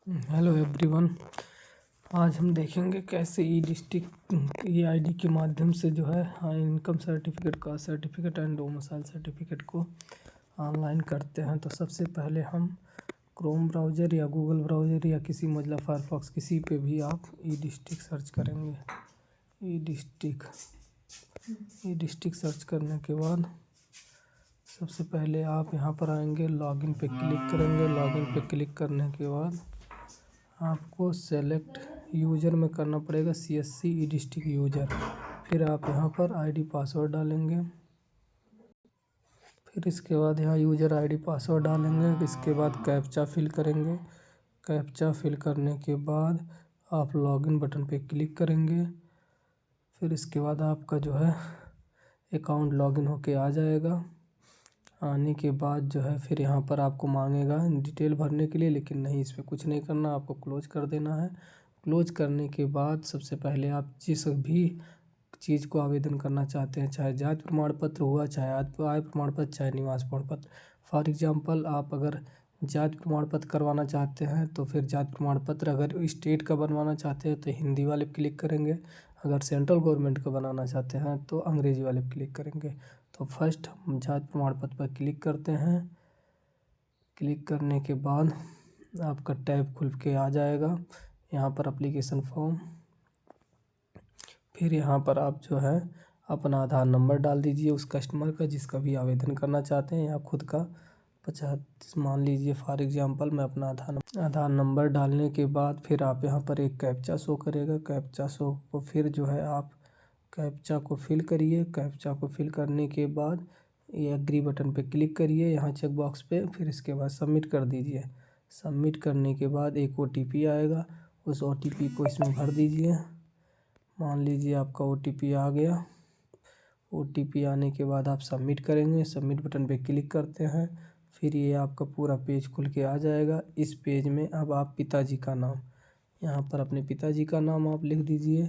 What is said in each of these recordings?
Hello everyone. आज हम देखेंगे कैसे ई डिस्ट्रिक्ट ई आईडी के माध्यम से जो है income certificate, caste certificate and domicile certificate को ऑनलाइन करते हैं। तो सबसे पहले हम क्रोम ब्राउज़र या गूगल ब्राउज़र या किसी मोजिला फायरफॉक्स किसी पे भी आप ई डिस्ट्रिक्ट सर्च करेंगे। ई डिस्ट्रिक्ट सर्च करने के बाद सबसे पहले आप यहाँ पर आएंगे, लॉगिन पे क्लिक करेंगे। लॉगिन पे क्लिक करने के बाद आपको सेलेक्ट यूज़र में करना पड़ेगा CSC ई डिस्ट्रिक्ट यूज़र। फिर आप यहाँ पर आईडी पासवर्ड डालेंगे। फिर इसके बाद यहाँ यूज़र आईडी पासवर्ड डालेंगे। इसके बाद कैप्चा फिल करेंगे। कैप्चा फिल करने के बाद आप लॉगिन बटन पे क्लिक करेंगे। फिर इसके बाद आपका जो है अकाउंट लॉगिन होके आ जाएगा। आने के बाद जो है फिर यहाँ पर आपको मांगेगा डिटेल भरने के लिए, लेकिन नहीं, इस पर कुछ नहीं करना, आपको क्लोज कर देना है। क्लोज करने के बाद सबसे पहले आप जिस भी चीज़ को आवेदन करना चाहते हैं, चाहे जाति प्रमाण पत्र हुआ, चाहे आय प्रमाण पत्र, चाहे निवास प्रमाण पत्र। फॉर एग्जांपल आप अगर जाति प्रमाण पत्र करवाना चाहते हैं तो फिर जाति प्रमाण पत्र, अगर स्टेट का बनवाना चाहते हैं तो हिंदी वाले पे क्लिक करेंगे, अगर सेंट्रल गवर्नमेंट का बनाना चाहते हैं तो अंग्रेजी वाले पे क्लिक करेंगे। तो फर्स्ट हम जाति प्रमाण पत्र पर क्लिक करते हैं। क्लिक करने के बाद आपका टैब खुल के आ जाएगा। यहाँ पर एप्लीकेशन फॉर्म, फिर यहाँ पर आप जो है अपना आधार नंबर डाल दीजिए उस कस्टमर का जिसका भी आवेदन करना चाहते हैं, या खुद का 50 मान लीजिए। फॉर एग्जांपल मैं अपना आधार नंबर डालने के बाद फिर आप यहाँ पर एक कैप्चा शो करेगा। कैप्चा शो को फिर जो है आप कैप्चा को फिल करिए। कैप्चा को फिल करने के बाद ये एग्री बटन पे क्लिक करिए यहाँ चेक बॉक्स पे। फिर इसके बाद सबमिट कर दीजिए। सबमिट करने के बाद एक OTP आएगा, उस OTP को इसमें भर दीजिए। मान लीजिए आपका OTP आ गया। OTP आने के बाद आप सबमिट करेंगे। सबमिट बटन पे क्लिक करते हैं। फिर ये आपका पूरा पेज खुल के आ जाएगा। इस पेज में अब आप पिताजी का नाम, यहाँ पर अपने पिताजी का नाम आप लिख दीजिए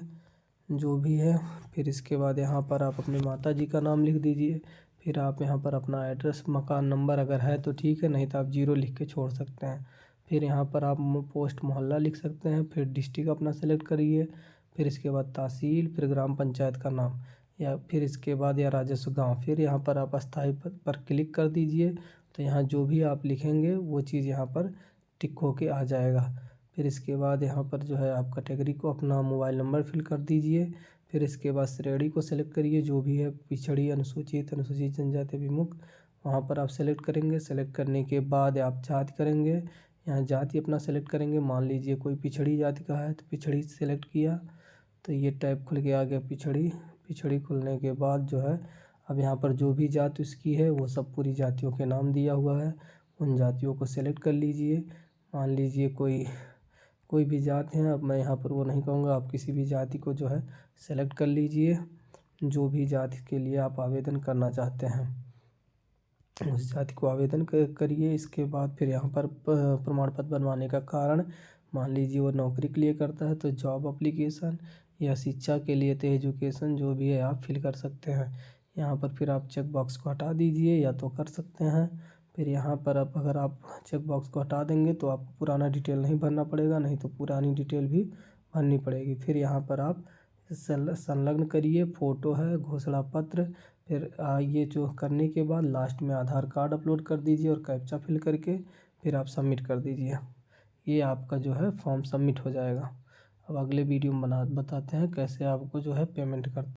जो भी है। फिर इसके बाद यहाँ पर आप अपने माताजी का नाम लिख दीजिए। फिर आप यहाँ पर अपना एड्रेस, मकान नंबर अगर है तो ठीक है, नहीं तो आप 0 लिख के छोड़ सकते हैं। फिर यहाँ पर आप पोस्ट मोहल्ला लिख सकते हैं। फिर डिस्ट्रिक्ट अपना सेलेक्ट करिए। फिर इसके बाद तहसील, फिर ग्राम पंचायत का नाम, या फिर इसके बाद या राजस्व गाँव। फिर यहाँ पर आप अस्थाई पर क्लिक कर दीजिए। तो यहाँ जो भी आप लिखेंगे वो चीज़ यहाँ पर टिक होके आ जाएगा। फिर इसके बाद यहाँ पर जो है आप कैटेगरी को अपना मोबाइल नंबर फिल कर दीजिए। फिर इसके बाद श्रेणी को सेलेक्ट करिए जो भी है, पिछड़ी, अनुसूचित, अनुसूचित जनजाति, विमुक्त, वहाँ पर आप सेलेक्ट करेंगे। सेलेक्ट करने के बाद आप जाति करेंगे, यहाँ जाति अपना सेलेक्ट करेंगे। मान लीजिए कोई पिछड़ी जाति का है तो पिछड़ी सेलेक्ट किया तो ये टैब खुल के आ गया पिछड़ी खुलने के बाद जो है अब यहाँ पर जो भी जाति उसकी है वो सब पूरी जातियों के नाम दिया हुआ है, उन जातियों को सेलेक्ट कर लीजिए। मान लीजिए कोई भी जाति है, अब मैं यहाँ पर वो नहीं कहूँगा, आप किसी भी जाति को जो है सेलेक्ट कर लीजिए, जो भी जाति के लिए आप आवेदन करना चाहते हैं उस जाति को आवेदन करिए। इसके बाद फिर यहाँ पर प्रमाण पत्र बनवाने का कारण, मान लीजिए वो नौकरी के लिए करता है तो जॉब एप्लीकेशन, या शिक्षा के लिए तो एजुकेशन, जो भी है आप फिल कर सकते हैं। यहाँ पर फिर आप चेक बॉक्स को हटा दीजिए या तो कर सकते हैं। फिर यहाँ पर आप अगर आप चेक बॉक्स को हटा देंगे तो आपको पुराना डिटेल नहीं भरना पड़ेगा, नहीं तो पुरानी डिटेल भी भरनी पड़ेगी। फिर यहाँ पर आप संलग्न करिए, फ़ोटो है, घोषणा पत्र। फिर ये जो करने के बाद लास्ट में आधार कार्ड अपलोड कर दीजिए और कैप्चा फिल करके फिर आप सबमिट कर दीजिए। ये आपका जो है फॉर्म सबमिट हो जाएगा। अब अगले वीडियो में बताते हैं कैसे आपको जो है पेमेंट कर